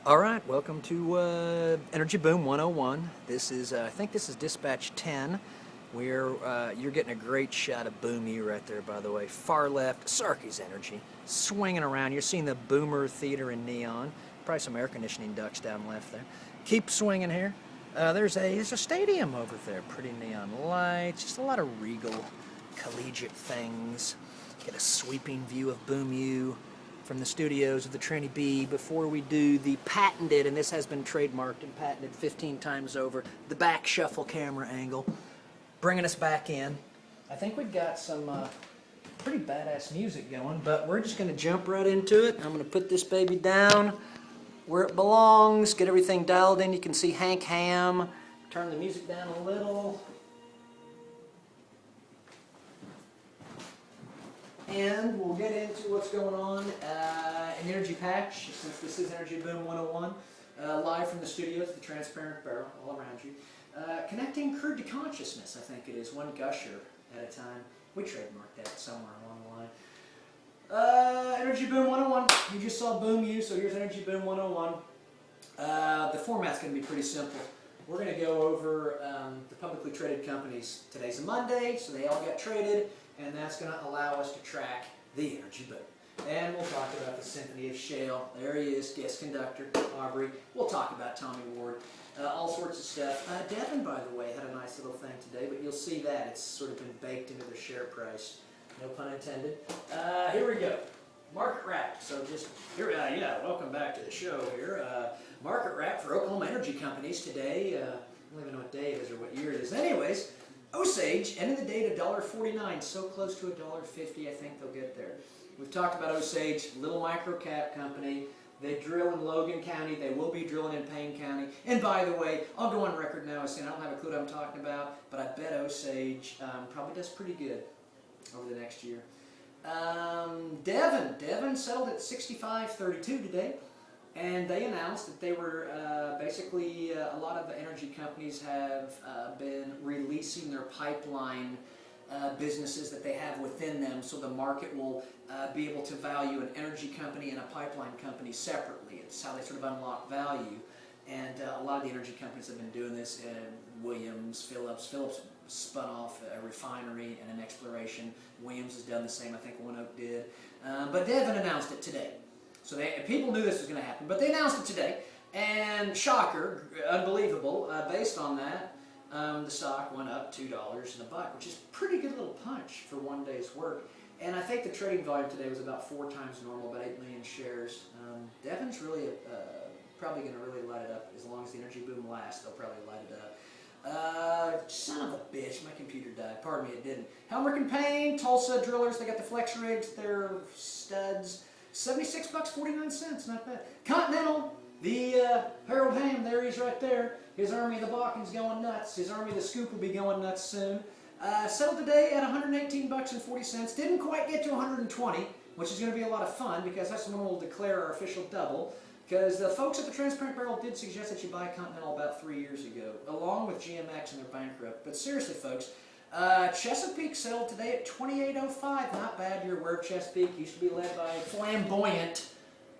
All right, welcome to Energy Boom 101. This is, I think this is dispatch 10, where you're getting a great shot of Boom U right there, by the way. Far left, Sarkey's Energy, swinging around. You're seeing the Boomer Theater in neon. Probably some air conditioning ducts down left there. Keep swinging here. There's a stadium over there, pretty neon lights, just a lot of regal, collegiate things. Get a sweeping view of Boom U from the studios of the Trinity B before we do the patented, and this has been trademarked and patented 15 times over, the back shuffle camera angle, bringing us back in. I think we've got some pretty badass music going, but we're just going to jump right into it. I'm going to put this baby down where it belongs, get everything dialed in. You can see Hank Ham. Turn the music down a little. And we'll get into what's going on in Energy Patch, since this is Energy Boom 101, live from the studios of the Transparent Barrel, all around you. Connecting crude to consciousness, I think it is, one gusher at a time. We trademarked that somewhere along the line. Energy Boom 101, you just saw Boom U, so here's Energy Boom 101. The format's going to be pretty simple. We're going to go over the publicly traded companies. Today's a Monday, so they all got traded. And that's going to allow us to track the energy boom. And we'll talk about the Symphony of Shale. There he is, guest conductor, Aubrey. We'll talk about Tommy Ward, all sorts of stuff. Devon, by the way, had a nice little thing today, but you'll see that. It's sort of been baked into their share price. No pun intended. Here we go. Market wrap. So just here, welcome back to the show here. Market wrap for Oklahoma energy companies today. I don't even know what day it is or what year it is. Anyways, Osage ended the day at $1.49, so close to $1.50. I think they'll get there. We've talked about Osage, little micro cap company. They drill in Logan County. They will be drilling in Payne County. And by the way, I'll go on record now as saying I don't have a clue what I'm talking about, but I bet Osage probably does pretty good over the next year. Devon settled at 65.32 today. And they announced that they were basically, a lot of the energy companies have been releasing their pipeline businesses that they have within them, so the market will be able to value an energy company and a pipeline company separately. It's how they sort of unlock value. And a lot of the energy companies have been doing this. Williams, Phillips spun off a refinery and an exploration. Williams has done the same. I think ONEOK did. But Devon announced it today. So people knew this was going to happen, but they announced it today, and shocker, unbelievable, based on that, the stock went up $2 and a buck, which is a pretty good little punch for one day's work. And I think the trading volume today was about 4 times normal, about 8 million shares. Devon's really probably going to really light it up. As long as the energy boom lasts, they'll probably light it up. Son of a bitch, my computer died. Pardon me, it didn't. Helmerich and Payne, Tulsa Drillers, they got the flex rigs, they're studs. $76.49, not bad. Continental, the Harold Hamm, there he's right there. His Army of the Bakken's going nuts. His Army of the Scoop will be going nuts soon. Settled today at $118.40. Didn't quite get to 120, which is going to be a lot of fun because that's when we'll declare our official double. Because the folks at the Transparent Barrel did suggest that you buy Continental about 3 years ago, along with GMX, and they're bankrupt. But seriously, folks, Chesapeake settled today at $28.05. Not bad. You're aware of Chesapeake. Used to be led by a flamboyant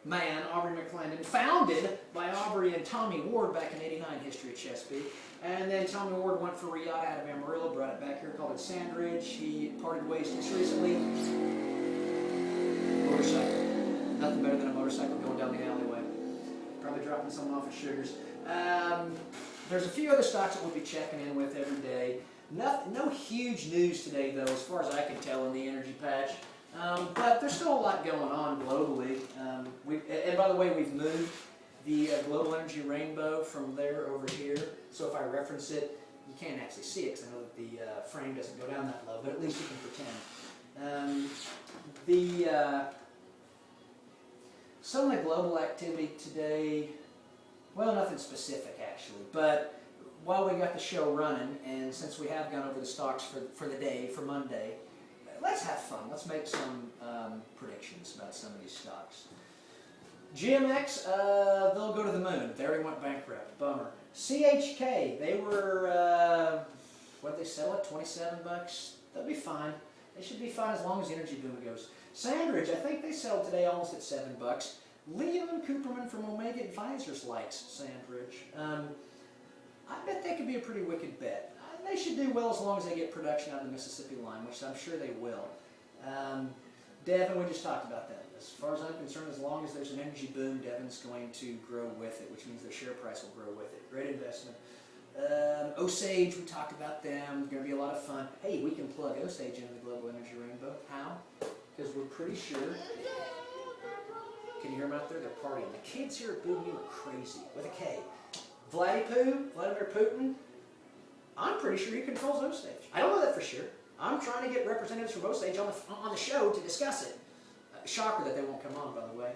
man, Aubrey McClendon, founded by Aubrey and Tommy Ward back in '89. History of Chesapeake. And then Tommy Ward went for Riata out of Amarillo, brought it back here, called it Sandridge. He parted ways just recently. Motorcycle. Nothing better than a motorcycle going down the alleyway. Probably dropping someone off at Sugars. There's a few other stocks that we'll be checking in with every day. No huge news today, though, as far as I can tell in the energy patch. But there's still a lot going on globally. And by the way, we've moved the Global Energy Rainbow from there over here. So if I reference it, you can't actually see it because I know that the frame doesn't go down that low, but at least you can pretend. Some of the global activity today, well, nothing specific actually, but while we got the show running, and since we have gone over the stocks for the day, for Monday, let's have fun. Let's make some predictions about some of these stocks. GMX, they'll go to the moon. They already went bankrupt. Bummer. CHK, they were, what did they sell at? $27? They'll be fine. They should be fine as long as the energy boom goes. Sandridge, I think they settled today almost at $7. Leon Cooperman from Omega Advisors likes Sandridge. I bet they could be a pretty wicked bet. They should do well as long as they get production out of the Mississippi line, which I'm sure they will. Devon, we just talked about that. As far as I'm concerned, as long as there's an energy boom, Devon's going to grow with it, which means their share price will grow with it. Great investment. Osage, we talked about them. Going to be a lot of fun. Hey, we can plug Osage into the Global Energy Rainbow. How? Because we're pretty sure. Can you hear them out there? They're partying. The kids here at Boom are crazy. With a K. Vladimir Putin, I'm pretty sure he controls Osage. I don't know that for sure. I'm trying to get representatives from Osage on the show to discuss it. Shocker that they won't come on, by the way.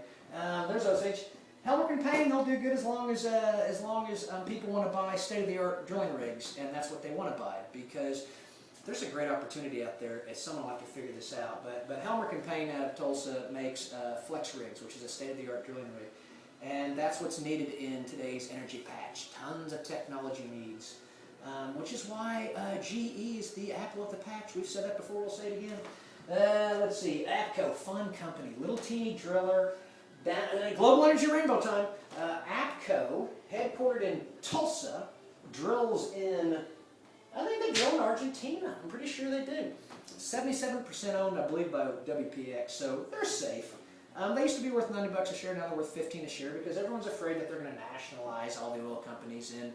There's Osage. Helmerich and Payne, they'll do good as long as people want to buy state-of-the-art drilling rigs, and that's what they want to buy, because there's a great opportunity out there, and someone will have to figure this out. But Helmerich and Payne out of Tulsa makes Flex Rigs, which is a state-of-the-art drilling rig, and that's what's needed in today's energy patch. Tons of technology needs, which is why GE is the apple of the patch. We've said that before, we'll say it again. Let's see, APCO, fun company, little teeny driller. Global Energy Rainbow time. APCO, headquartered in Tulsa, drills in, I think they drill in Argentina. I'm pretty sure they do. 77% owned, I believe, by WPX, so they're safe. They used to be worth $90 a share, now they're worth $15 a share because everyone's afraid that they're going to nationalize all the oil companies and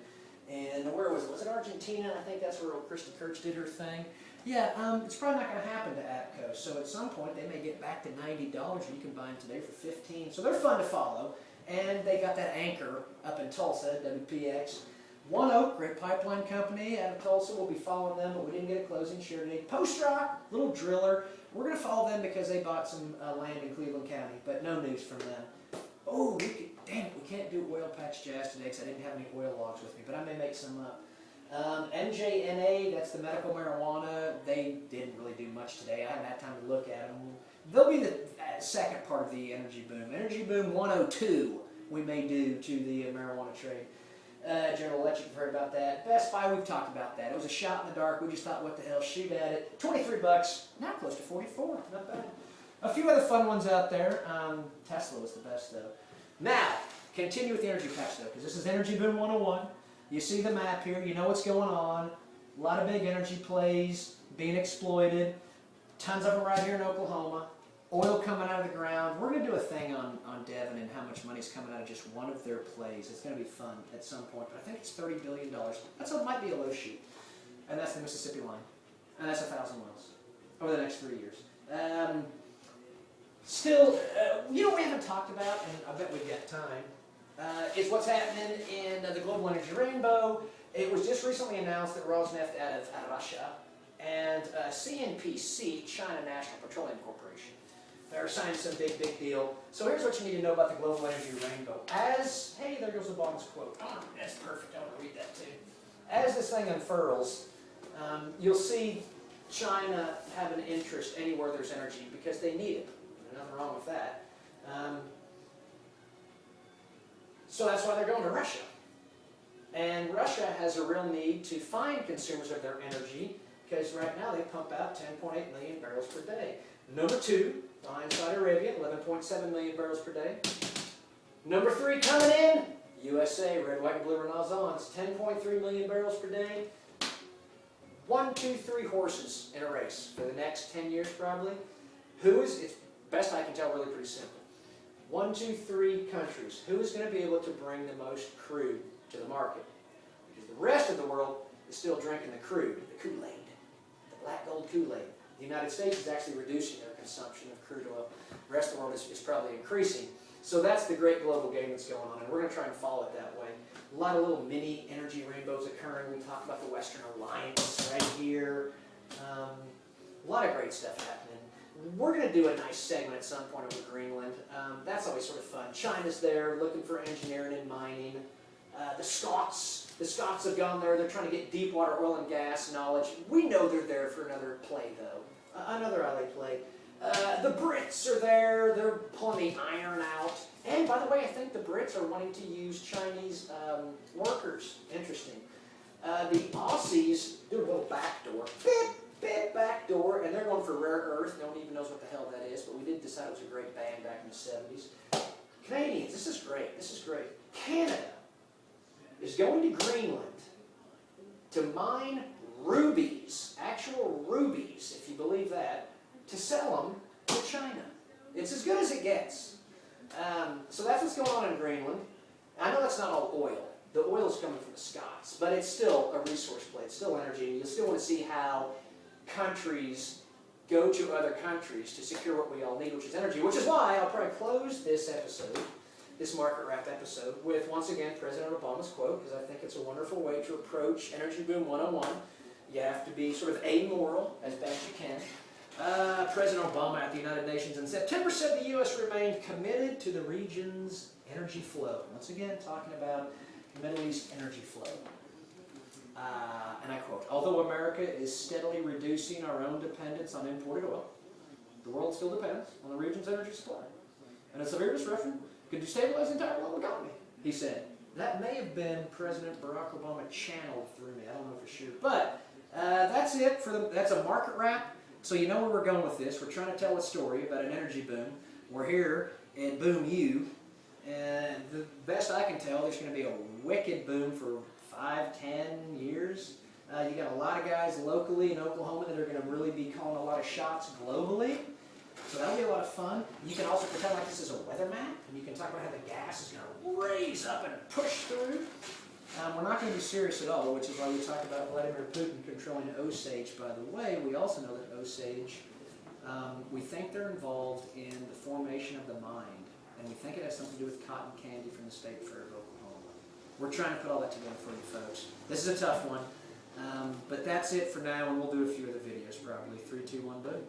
where was it? Was it Argentina? I think that's where Christy Kirch did her thing. Yeah, it's probably not going to happen to APCO. So at some point they may get back to $90. You can buy them today for $15. So they're fun to follow. And they got that anchor up in Tulsa, WPX. One Oak, great pipeline company out of Tulsa. We'll be following them, but we didn't get a closing share today. Post Rock, little driller. We're going to follow them because they bought some land in Cleveland County, but no news from them. Oh, damn it, we can't do oil patch jazz today because I didn't have any oil logs with me, but I may make some up. MJNA, that's the medical marijuana. They didn't really do much today. I haven't had time to look at them. They'll be the second part of the energy boom. Energy boom 102 we may do to the marijuana trade. General Electric, you've heard about that. Best Buy, we've talked about that. It was a shot in the dark. We just thought, what the hell, shoot at it. $23, now close to 44. Not bad. A few other fun ones out there. Tesla was the best, though. Now, continue with the energy patch, though, because this is Energy Boom 101. You see the map here. You know what's going on. A lot of big energy plays being exploited. Tons of them right here in Oklahoma. Oil coming out of the ground. We're going to do a thing on Devon and how much money's coming out of just one of their plays. It's going to be fun at some point, but I think it's $30 billion. That might be a low shoot. And that's the Mississippi line. And that's 1,000 wells over the next 3 years. Still, you know what we haven't talked about, and I bet we've got time, is what's happening in the Global Energy Rainbow. It was just recently announced that Rosneft out of Russia and CNPC, China National Petroleum Corporation, they're signing some big deal. So here's what you need to know about the Global Energy Rainbow. Hey, there goes the bottom's quote. Oh, that's perfect. I want to read that too. As this thing unfurls, you'll see China have an interest anywhere there's energy because they need it. There's nothing wrong with that. So that's why they're going to Russia. And Russia has a real need to find consumers of their energy because right now they pump out 10.8 million barrels per day. Number 2, behind Saudi Arabia, 11.7 million barrels per day. Number 3 coming in, USA, red, white, and blue Renaissance, 10.3 million barrels per day. 1, 2, 3 horses in a race for the next 10 years probably. It's best I can tell, really pretty simple. 1, 2, 3 countries. Who is going to be able to bring the most crude to the market? Because the rest of the world is still drinking the crude, the Kool-Aid, the black gold Kool-Aid. The United States is actually reducing their consumption of crude oil. The rest of the world is probably increasing. So that's the great global game that's going on, and we're going to try and follow it that way. A lot of little mini energy rainbows occurring. We talked about the Western Alliance right here. A lot of great stuff happening. We're going to do a nice segment at some point over Greenland. That's always sort of fun. China's there looking for engineering and mining. The Scots have gone there. They're trying to get deep water oil and gas knowledge. We know they're there for another play, though. Another LA play. The Brits are there. They're pulling the iron out. And by the way, I think the Brits are wanting to use Chinese workers. Interesting. The Aussies do a little backdoor. Bit backdoor, and they're going for rare earth. No one even knows what the hell that is, but we did decide it was a great band back in the 70s. Canadians, this is great. This is great. Canada is going to Greenland to mine rubies, actual rubies, if you believe that, to sell them to China. It's as good as it gets. So that's what's going on in Greenland. I know that's not all oil. The oil is coming from the Scots, but it's still a resource play. It's still energy, and you still want to see how countries go to other countries to secure what we all need, which is energy, which is why I'll probably close this episode, this Market Wrap episode, with, once again, President Obama's quote, because I think it's a wonderful way to approach Energy Boom 101. You have to be sort of amoral as best you can. President Obama at the United Nations in September said the U.S. remained committed to the region's energy flow. Once again, talking about the Middle East energy flow. And I quote, although America is steadily reducing our own dependence on imported oil, the world still depends on the region's energy supply. And a severe disruption could destabilize the entire global economy, he said. That may have been President Barack Obama channeled through me. I don't know for sure. But that's it. That's a market wrap. So you know where we're going with this. We're trying to tell a story about an energy boom. We're here at Boom U. And the best I can tell, there's going to be a wicked boom for 5-10 years. You got a lot of guys locally in Oklahoma that are going to really be calling a lot of shots globally. So that'll be a lot of fun. You can also pretend like this is a weather map, and you can talk about how the gas is going to raise up and push through. We're not going to be serious at all, which is why we talk about Vladimir Putin controlling Osage. By the way, we also know that Osage, we think they're involved in the formation of the mind, and we think it has something to do with cotton candy from the state fair of Oklahoma. We're trying to put all that together for you folks. This is a tough one, but that's it for now, and we'll do a few other videos probably. 3, 2, 1, boom.